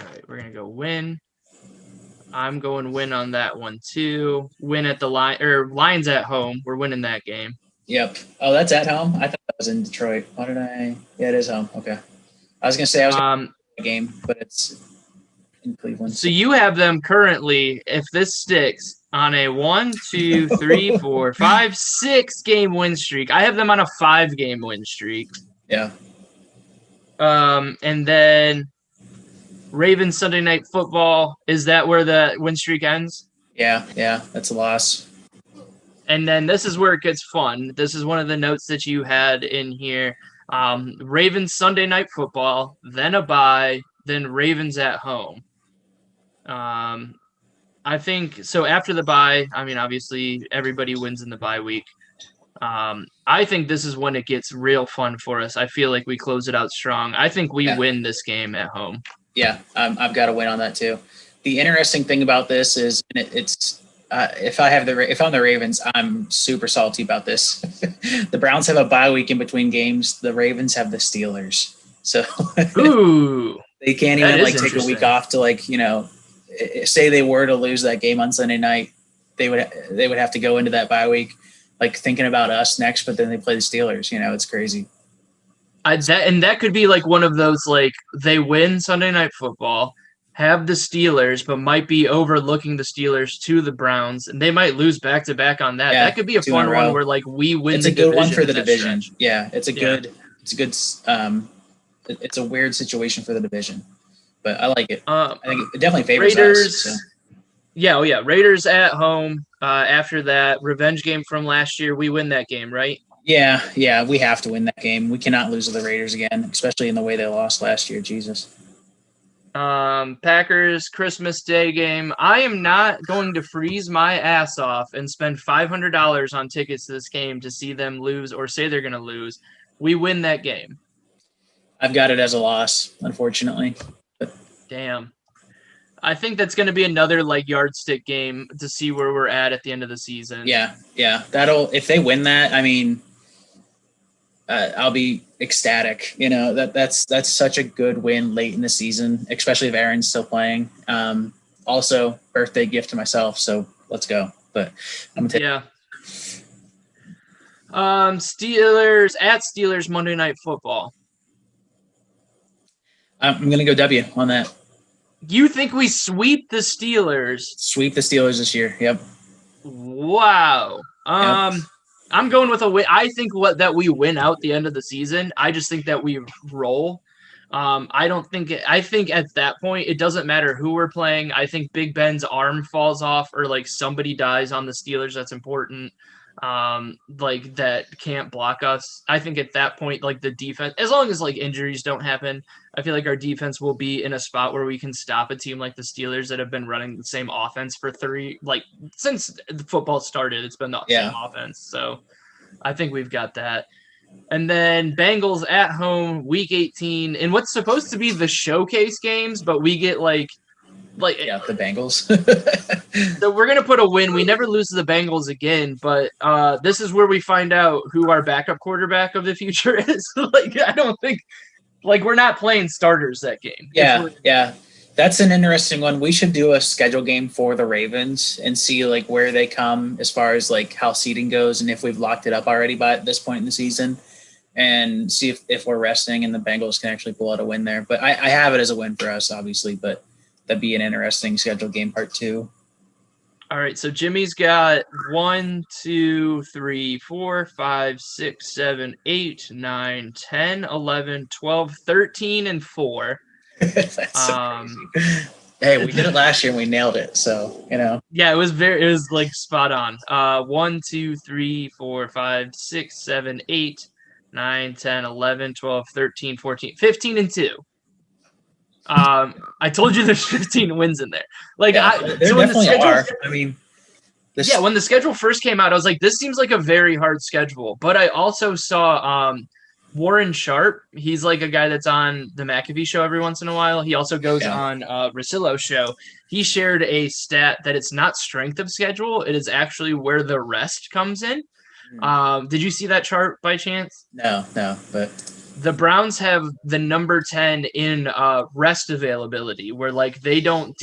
All right, we're going to go win. I'm going win on that one too. Win at the Lions at home. We're winning that game. Yep. Oh, that's at home? I thought that was in Detroit. Yeah, it is home. Okay. I was going to say I was going to game, but it's in Cleveland. So you have them currently, if this sticks, on a 1, 2, 3, 4, 5, 6 game win streak. I have them on a 5 game win streak. Yeah. And then Ravens Sunday Night Football. Is that where the win streak ends? Yeah, that's a loss. And then this is where it gets fun. This is one of the notes that you had in here. Ravens Sunday Night Football, then a bye, then Ravens at home. I think so. After the bye, I mean, obviously everybody wins in the bye week. I think this is when it gets real fun for us. I feel like we close it out strong. I think we win this game at home. Yeah, I've got to win on that too. The interesting thing about this is it's if I'm the Ravens, I'm super salty about this. The Browns have a bye week in between games. The Ravens have the Steelers, so ooh, they can't even like take a week off to like, you know, say they were to lose that game on Sunday night, they would have to go into that bye week like thinking about us next, but then they play the Steelers. You know, it's crazy. That could be like one of those, like, they win Sunday Night Football, have the Steelers, but might be overlooking the Steelers to the Browns, and they might lose back to back on that. Yeah, that could be a fun one where like we win. It's a good one for the division. Yeah, it's a good. It's a weird situation for the division, but I like it. I think it definitely favors Raiders. us. So. Yeah, Raiders at home. After that revenge game from last year, we win that game, right? Yeah, we have to win that game. We cannot lose to the Raiders again, especially in the way they lost last year. Jesus. Packers Christmas Day game. I am not going to freeze my ass off and spend $500 on tickets to this game to see them lose or say they're going to lose. We win that game. I've got it as a loss, unfortunately. But. Damn. I think that's going to be another like yardstick game to see where we're at the end of the season. Yeah. If they win that, I mean, I'll be ecstatic. You know, that's such a good win late in the season, especially if Aaron's still playing. Also, birthday gift to myself, so let's go. But I'm gonna Steelers Monday Night Football. I'm gonna go W on that. You think we sweep the Steelers? Sweep the Steelers this year. Yep. Wow. Yep. I'm going with a win. I think that we win out the end of the season. I just think that we roll. I think at that point, it doesn't matter who we're playing. I think Big Ben's arm falls off or like somebody dies on the Steelers. That's important. Like that can't block us. I think at that point, like the defense, as long as like injuries don't happen, I feel like our defense will be in a spot where we can stop a team like the Steelers that have been running the same offense for since the football started. It's been the same offense. So I think we've got that. And then Bengals at home, week 18, in what's supposed to be the showcase games, but we get the Bengals. So we're gonna put a win. We never lose to the Bengals again, but this is where we find out who our backup quarterback of the future is. I don't think we're not playing starters that game. Yeah. That's an interesting one. We should do a schedule game for the Ravens and see like where they come as far as like how seeding goes and if we've locked it up already by this point in the season, and see if we're resting and the Bengals can actually pull out a win there. But I have it as a win for us, obviously, but that'd be an interesting schedule game part 2. All right, so Jimmy's got 1, 2, 3, 4, 5, 6, 7, 8, 9, 10, 11, 12, 13, and 4. That's so crazy. Hey, we did it last year and we nailed it. So, you know. Yeah, it was like spot on. 1, 2, 3, 4, 5, 6, 7, 8, 9, 10, 11, 12, 13, 14, 15, and 2. I told you there's 15 wins in there. There definitely are. I mean, when the schedule first came out, I was like, this seems like a very hard schedule. But I also saw Warren Sharp. He's like a guy that's on the McAfee show every once in a while. He also goes on Russillo's show. He shared a stat that it's not strength of schedule. It is actually where the rest comes in. Did you see that chart by chance? No, but the Browns have the number 10 in rest availability, where like they don't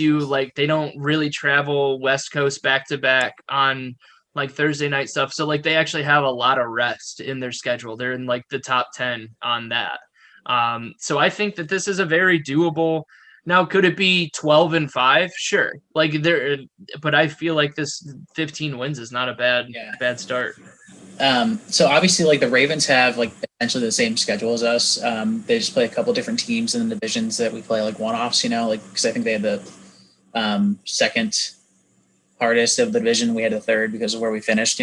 really travel West Coast back to back on like Thursday night stuff. So like they actually have a lot of rest in their schedule. They're in like the top 10 on that. So I think that this is a very doable. Now, could it be 12-5? Sure. Like but I feel like this 15 wins is not a bad start. So obviously, like the Ravens have like essentially the same schedule as us. They just play a couple different teams in the divisions that we play, like one-offs. Like because I think they had the second hardest of the division. We had the third because of where we finished.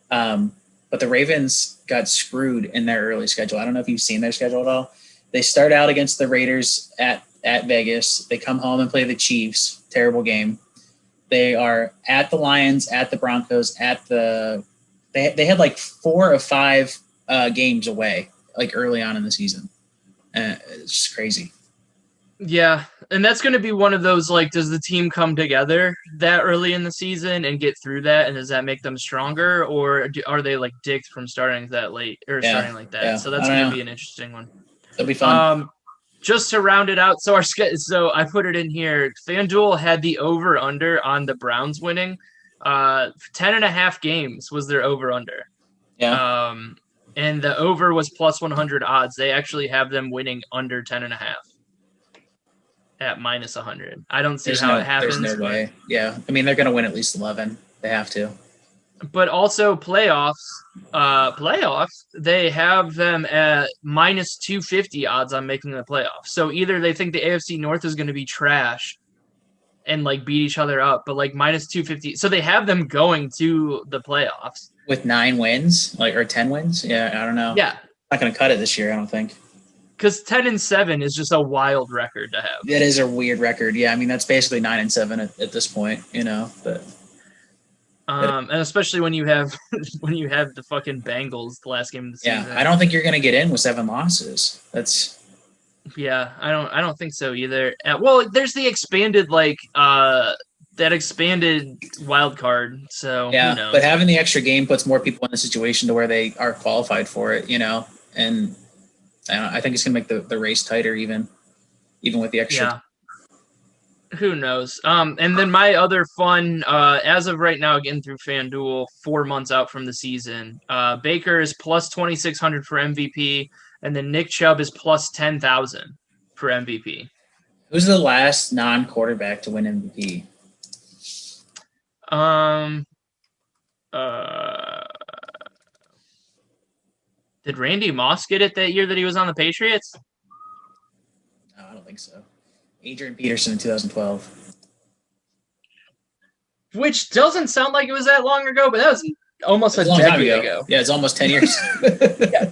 But the Ravens got screwed in their early schedule. I don't know if you've seen their schedule at all. They start out against the Raiders at Vegas. They come home and play the Chiefs. Terrible game. They are at the Lions, at the Broncos, they had like 4 of 5 games away, like early on in the season. It's just crazy. Yeah, and that's going to be one of those, like, does the team come together that early in the season and get through that, and does that make them stronger, or are they, like, dicked from starting that late, or starting like that? Yeah. So that's going to be an interesting one. It'll be fun. Just to round it out, so I put it in here. FanDuel had the over-under on the Browns winning. 10.5 games was their over-under. Yeah. And the over was plus 100 odds. They actually have them winning under 10.5 at minus 100. I don't see it happens. There's no way. Yeah. I mean, they're going to win at least 11. They have to. But also playoffs, they have them at minus 250 odds on making the playoffs. So either they think the AFC North is going to be trash and like beat each other up, but like minus 250. So they have them going to the playoffs with 9 wins, or 10 wins. Yeah, I don't know. Yeah, not going to cut it this year, I don't think. Because 10-7 is just a wild record to have. That is a weird record. Yeah, I mean that's basically 9-7 at this point, but. And especially when you have the fucking Bengals the last game of the season. Yeah, I don't think you're going to get in with 7 losses. Yeah, I don't think so either. Well, there's the expanded that expanded wild card. So yeah, who knows? But having the extra game puts more people in the situation to where they are qualified for it. And I think it's going to make the race tighter even with the extra. Yeah. Who knows? And then my other fun, as of right now, getting through FanDuel, 4 months out from the season, Baker is plus 2,600 for MVP, and then Nick Chubb is plus 10,000 for MVP. Who's the last non-quarterback to win MVP? Did Randy Moss get it that year that he was on the Patriots? No, I don't think so. Adrian Peterson in 2012. Which doesn't sound like it was that long ago, but that was almost a decade ago. Yeah, it's almost 10 years. Yeah.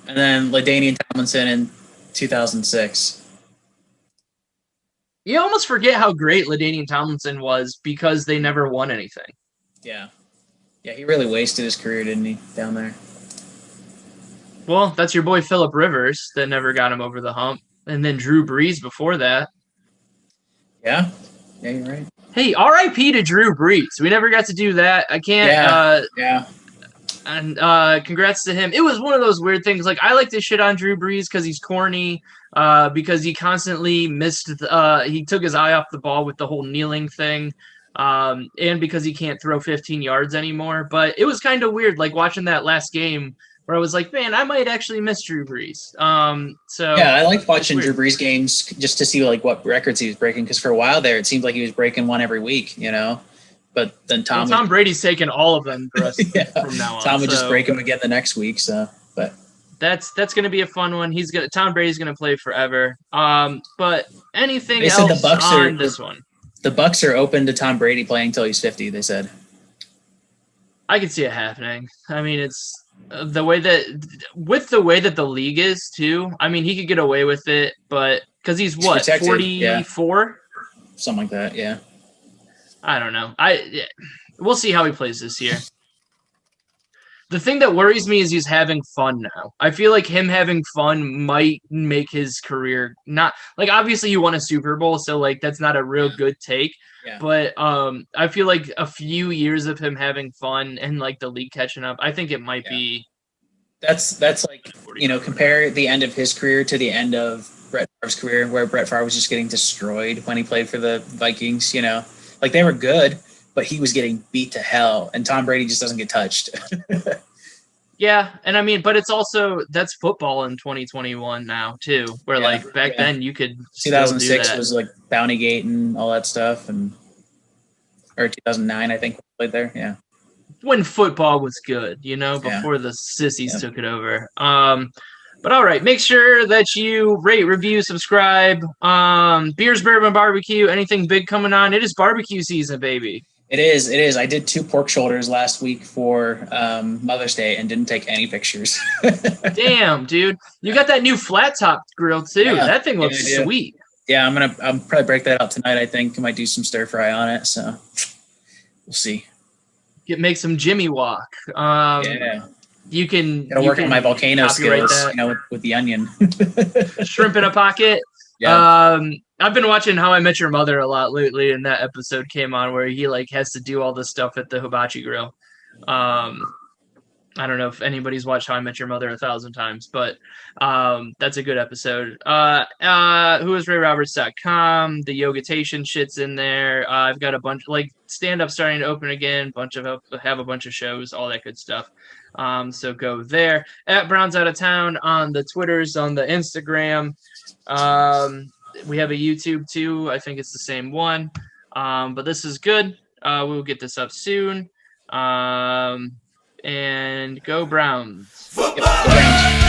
And then LaDainian Tomlinson in 2006. You almost forget how great LaDainian Tomlinson was because they never won anything. Yeah. Yeah, he really wasted his career, didn't he, down there? Well, that's your boy Phillip Rivers that never got him over the hump. And then Drew Brees before that. Yeah. Yeah, you're right. Hey, R.I.P. to Drew Brees. We never got to do that. I can't. Yeah. And congrats to him. It was one of those weird things. Like, I like to shit on Drew Brees because he's corny, because he constantly missed. He took his eye off the ball with the whole kneeling thing, and because he can't throw 15 yards anymore. But it was kind of weird, like watching that last game where I was like, man, I might actually miss Drew Brees. So yeah, I like watching Drew Brees games just to see like what records he was breaking, because for a while there it seemed like he was breaking one every week, But then Tom Brady's taking all of them for us from now on. Tom would just break them again the next week. So, but that's going to be a fun one. Tom Brady's going to play forever. But anything else on this one? The Bucs are open to Tom Brady playing until he's 50. They said. I can see it happening. I mean, it's the way that the league is too. I mean, he could get away with it, but because he's 44, yeah. Something like that. Yeah. I don't know. We'll see how he plays this year. The thing that worries me is he's having fun now. I feel like him having fun might make his career not like, obviously he won a Super Bowl, so like that's not a real good take. Yeah. But I feel like a few years of him having fun and like the league catching up, I think it might be. That's like, compare the end of his career to the end of Brett Favre's career, where Brett Favre was just getting destroyed when he played for the Vikings. Like they were good, but he was getting beat to hell, and Tom Brady just doesn't get touched. Yeah, and I mean, but it's also that's football in 2021 now too, where like back then you could still do 2006 that. was like Bounty Gate and all that stuff, and or 2009 I think we played there. Yeah, When football was good, before the sissies took it over. But all right, make sure that you rate, review, subscribe. Beers, Bourbon, Barbecue, anything big coming on? It is barbecue season, baby. It is. It is. I did 2 pork shoulders last week for Mother's Day and didn't take any pictures. Damn, dude. You got that new flat top grill too. Yeah, That thing looks sweet. Yeah, I'll probably break that out tonight, I think. I might do some stir fry on it, so we'll see. Make some Jimmy walk. Yeah. You can gotta work on my volcano skills, that. with the onion. Shrimp in a pocket. Yeah. I've been watching How I Met Your Mother a lot lately, and that episode came on where he like has to do all this stuff at the hibachi grill. I don't know if anybody's watched How I Met Your Mother 1,000 times, but that's a good episode. whoisrayroberts.com, the yogatation shit's in there. I've got a bunch like stand-up starting to open again, have a bunch of shows, all that good stuff. So go there. At Browns Out of Town on the Twitters, on the Instagram. We have a YouTube too. I think it's the same one. But this is good. We'll get this up soon. And go Browns. Yep, go Browns.